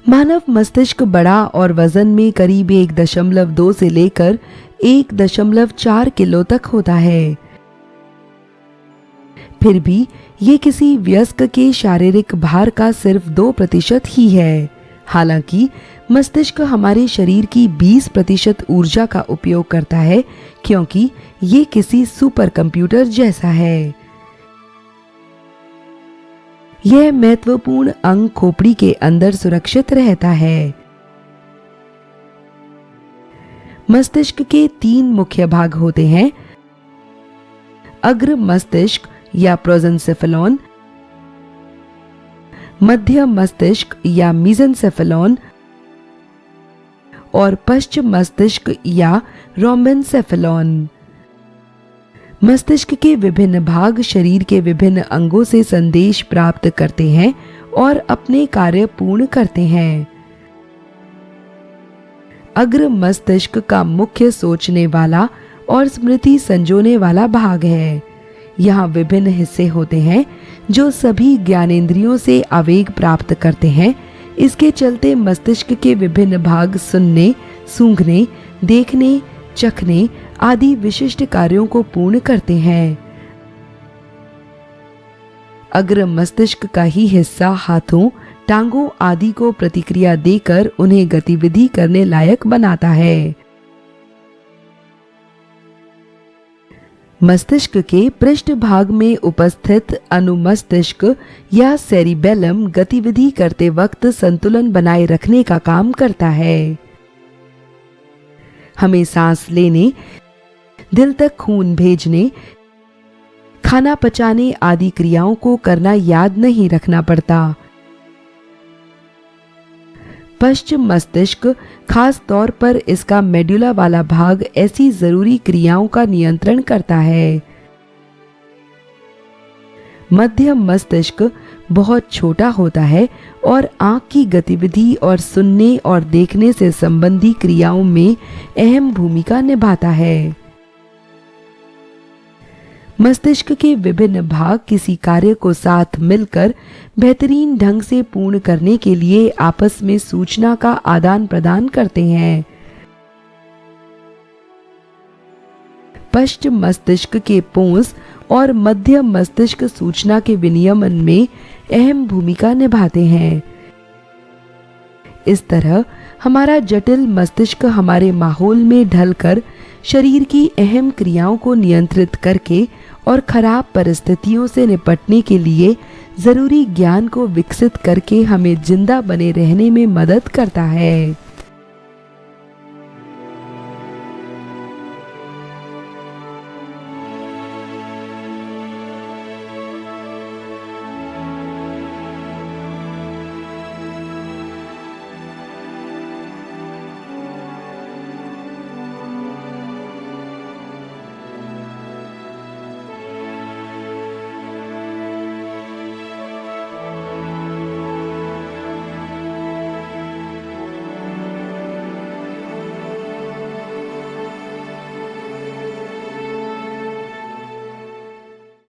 मानव मस्तिष्क बड़ा और वजन में करीब 1.2 से लेकर 1.4 किलो तक होता है। फिर भी ये किसी वयस्क के शारीरिक भार का सिर्फ 2% ही है। हालांकि मस्तिष्क हमारे शरीर की 20% ऊर्जा का उपयोग करता है, क्योंकि ये किसी सुपर कंप्यूटर जैसा है। यह महत्वपूर्ण अंग खोपड़ी के अंदर सुरक्षित रहता है। मस्तिष्क के 3 मुख्य भाग होते हैं: अग्र मस्तिष्क या प्रोजेंसेफेलॉन, मध्य मस्तिष्क या मीजेंसेफेलॉन और पश्च मस्तिष्क या रोम्बेनसेफेलॉन। मस्तिष्क के विभिन्न भाग शरीर के विभिन्न अंगों से संदेश प्राप्त करते हैं और अपने कार्य पूर्ण करते हैं। अग्र मस्तिष्क का मुख्य सोचने वाला और स्मृति संजोने वाला भाग है। यहाँ विभिन्न हिस्से होते हैं जो सभी ज्ञानेंद्रियों से आवेग प्राप्त करते हैं। इसके चलते मस्तिष्क के विभिन्न भाग सुनने, सूंघने, देखने, चखने आदि विशिष्ट कार्यों को पूर्ण करते हैं। अग्र मस्तिष्क का ही हिस्सा हाथों, टांगों आदि को प्रतिक्रिया देकर उन्हें गतिविधि करने लायक बनाता है। मस्तिष्क के पृष्ठ भाग में उपस्थित अनुमस्तिष्क या सेरिबेलम गतिविधि करते वक्त संतुलन बनाए रखने का काम करता है। हमें सांस लेने, दिल तक खून भेजने, खाना पचाने आदि क्रियाओं को करना याद नहीं रखना पड़ता। पश्चिम मस्तिष्क, खास तौर पर इसका मेडुला वाला भाग, ऐसी जरूरी क्रियाओं का नियंत्रण करता है। मध्य मस्तिष्क बहुत छोटा होता है और आंख की गतिविधि और सुनने और देखने से संबंधी क्रियाओं में अहम भूमिका निभाता है। मस्तिष्क के विभिन्न भाग किसी कार्य को साथ मिलकर बेहतरीन ढंग से पूर्ण करने के लिए आपस में सूचना का आदान प्रदान करते हैं। पश्चिम मस्तिष्क के पोंस और मध्य मस्तिष्क सूचना के विनियमन में अहम भूमिका निभाते हैं। इस तरह हमारा जटिल मस्तिष्क हमारे माहौल में ढलकर शरीर की अहम क्रियाओं को नियंत्रित करके और खराब परिस्थितियों से निपटने के लिए जरूरी ज्ञान को विकसित करके हमें जिंदा बने रहने में मदद करता है।